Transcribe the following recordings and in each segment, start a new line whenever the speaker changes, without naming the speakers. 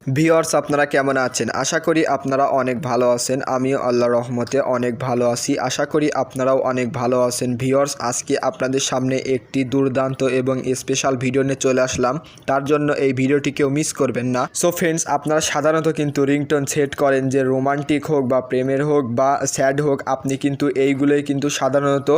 Viewers আপনারা কেমন আছেন? আশা করি আপনারা অনেক ভালো আছেন। আমিও আল্লাহর রহমতে অনেক ভালো আছি। আশা করি আপনারাও অনেক ভালো আছেন। ভিউয়ার্স আজকে আপনাদের সামনে একটি দুর্দান্ত এবং স্পেশাল ভিডিও নিয়ে চলে আসলাম। তার জন্য এই ভিডিওটি কেউ মিস করবেন না। সো ফ্রেন্ডস, আপনারা সাধারণত কিন্তু রিংটোন সেট করেন, যে রোমান্টিক হোক বা প্রেমের হোক বা স্যাড হোক, আপনি কিন্তু এইগুলোই কিন্তু সাধারণত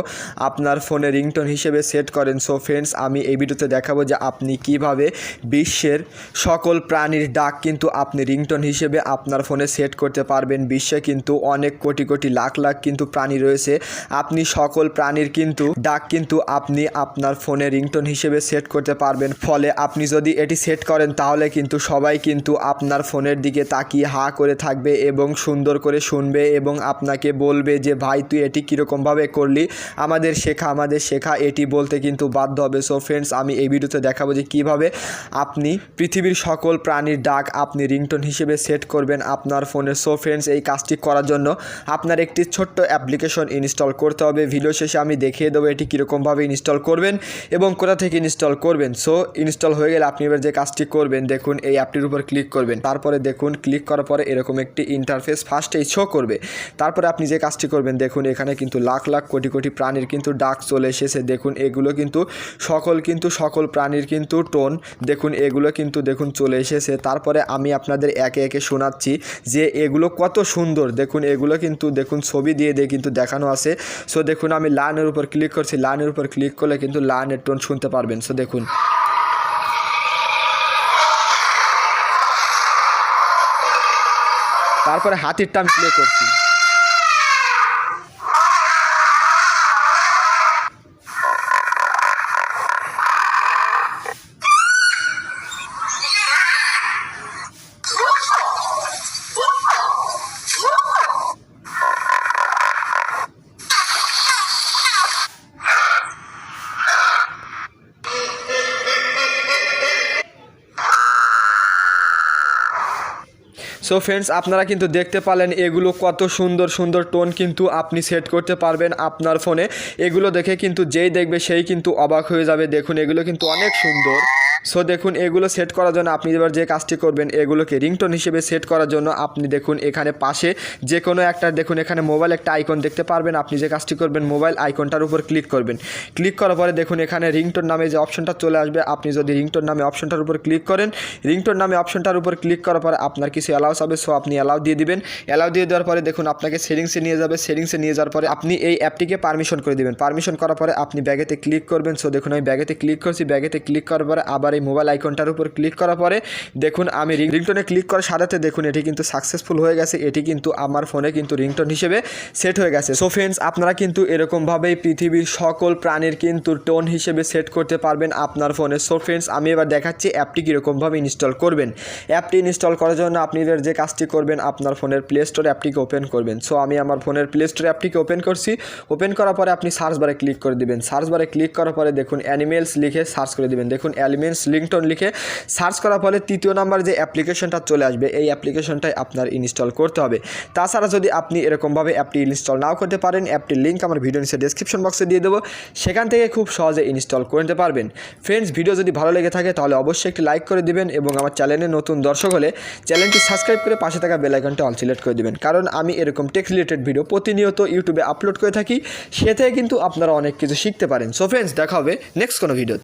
আপনার ফোনে রিংটোন হিসেবে সেট করেন। সো ফ্রেন্ডস, আমি এই ভিডিওতে দেখাবো যে আপনি কিভাবে বিশ্বের সকল প্রাণীর ডাক কিন্তু আপনি রিংটোন হিসেবে আপনার ফোনে সেট করতে পারবেন। বিশ্বে কিন্তু অনেক কোটি কোটি লাখ লাখ কিন্তু প্রাণী রয়েছে। আপনি সকল প্রাণীর কিন্তু ডাক কিন্তু আপনি আপনার ফোনে রিংটোন হিসেবে সেট করতে পারবেন। ফলে আপনি যদি এটি সেট করেন তাহলে কিন্তু সবাই কিন্তু আপনার ফোনের দিকে তাকিয়ে হা করে থাকবে এবং সুন্দর করে শুনবে এবং আপনাকে বলবে যে ভাই তুই এটি কীরকমভাবে করলি, আমাদের শেখা এটি বলতে কিন্তু বাধ্য হবে। সো ফ্রেন্ডস, আমি এই ভিডিওতে দেখাবো যে কীভাবে আপনি পৃথিবীর সকল প্রাণীর ডাক আপনি রিংটোন হিসেবে সেট করবেন আপনার ফোনে। সো ফ্রেন্ডস, এই কাজটি করার জন্য আপনার একটি ছোট্ট অ্যাপ্লিকেশন ইনস্টল করতে হবে। ভিডিও শেষে আমি দেখিয়ে দেবো এটি কীরকমভাবে ইনস্টল করবেন এবং কোথা থেকে ইনস্টল করবেন। সো ইনস্টল হয়ে গেলে আপনি এবার যে কাজটি করবেন, দেখুন এই অ্যাপটির উপর ক্লিক করবেন। তারপরে দেখুন ক্লিক করার পরে এরকম একটি ইন্টারফেস ফার্স্টেই শো করবে। তারপরে আপনি যে কাজটি করবেন, দেখুন এখানে কিন্তু লাখ লাখ কোটি কোটি প্রাণীর কিন্তু ডাক চলে এসেছে। দেখুন এগুলো কিন্তু সকল প্রাণীর কিন্তু টোন, দেখুন এগুলো কিন্তু দেখুন চলে এসেছে। তারপরে আমি আপনাদের একে একে শোনাচ্ছি যে এগুলো কত সুন্দর। দেখুন এগুলো কিন্তু দেখুন ছবি দিয়ে কিন্তু দেখানো আছে। সো দেখুন আমি লাইনের উপর ক্লিক করছি। লাইনের উপর ক্লিক করলে কিন্তু লাইনের টোন শুনতে পারবেন। সো দেখুন তারপরে হাতির টান প্লে করছি। সো ফ্রেন্ডস, আপনারা কিন্তু দেখতে পারলেন এগুলো কত সুন্দর সুন্দর টোন কিন্তু আপনি সেট করতে পারবেন আপনার ফোনে। এগুলো দেখে কিন্তু যেই দেখবে সেই কিন্তু অবাক হয়ে যাবে। দেখুন এগুলো কিন্তু অনেক সুন্দর। সো দেখুন এগুলো সেট করার জন্য আপনি এবার যে কাজটি করবেন, এগুলোকে রিংটোন হিসেবে সেট করার জন্য আপনি দেখুন এখানে পাশে যে কোনো একটা, দেখুন এখানে মোবাইল একটা আইকন দেখতে পারবেন। আপনি যে কাজটি করবেন, মোবাইল আইকনটার উপর ক্লিক করবেন। ক্লিক করার পরে দেখুন এখানে রিংটোন নামে যে অপশনটা চলে আসবে। আপনি যদি রিংটোন নামে অপশনটার উপর ক্লিক করেন, রিংটোন নামে অপশনটার উপর ক্লিক করার পরে আপনার কিছু অ্যালাউস হবে। সো আপনি অ্যালাউ দিয়ে দিবেন। অ্যালাউ দিয়ে দেওয়ার পরে দেখুন আপনাকে সেটিংসে নিয়ে যাবে। সেটিংসে নিয়ে যাওয়ার পরে আপনি এই অ্যাপটিকে পারমিশন করে দিবেন। পারমিশন করার পরে আপনি ব্যাগেতে ক্লিক করবেন। সো দেখুন আমি ব্যাগেতে ক্লিক করছি। ব্যাগেতে ক্লিক করার পরে আবার এই মোবাইল আইকনটার উপর ক্লিক করার পরে দেখুন আমি রিংটোনে ক্লিক করার সাথে দেখুন এটি কিন্তু সাকসেসফুল হয়ে গেছে। এটি কিন্তু আমার ফোনে কিন্তু রিংটোন হিসেবে সেট হয়ে গেছে। সো ফ্রেন্ডস, আপনারা কিন্তু এরকমভাবেই পৃথিবীর সকল প্রাণীর কিন্তু টোন হিসেবে সেট করতে পারবেন আপনার ফোনে। সো ফ্রেন্ডস, আমি এবার দেখাচ্ছি অ্যাপটি কীরকমভাবে ইনস্টল করবেন। অ্যাপটি ইনস্টল করার জন্য আপনি এবার যে কাজটি করবেন, আপনার ফোনের প্লে স্টোর অ্যাপটিকে ওপেন করবেন। সো আমি আমার ফোনের প্লে স্টোর অ্যাপটিকে ওপেন করছি। ওপেন করার পরে আপনি সার্চ বারে ক্লিক করে দিবেন। সার্চ বারে ক্লিক করার পরে দেখুন অ্যানিমেলস লিখে সার্চ করে দিবেন। দেখুন অ্যানিমেলস রিংটোন লিখে সার্চ করার ফলে তৃতীয় নাম্বার যে অ্যাপ্লিকেশনটা চলে আসবে, এই অ্যাপ্লিকেশনটাই আপনার ইনস্টল করতে হবে। তাছাড়া যদি আপনি এরকমভাবে অ্যাপটি ইনস্টল নাও করতে পারেন, অ্যাপটির লিঙ্ক আমার ভিডিও নিচে ডেসক্রিপশন বক্সে দিয়ে দেবো, সেখান থেকে খুব সহজে ইনস্টল করে নিতে পারবেন। ফ্রেন্ডস, ভিডিও যদি ভালো লেগে থাকে তাহলে অবশ্যই একটি লাইক করে দিবেন এবং আমার চ্যানেলে নতুন দর্শক হলে চ্যানেলটি সাবস্ক্রাইব করে পাশে থাকা বেল আইকনটা অল সিলেক্ট করে দিবেন। কারণ আমি এরকম টেক রিলেটেড ভিডিও প্রতিনিয়ত ইউটিউবে আপলোড করে থাকি, সে থেকে কিন্তু আপনারা অনেক কিছু শিখতে পারেন। সো ফ্রেন্ডস, দেখা হবে নেক্সট কোনো ভিডিও।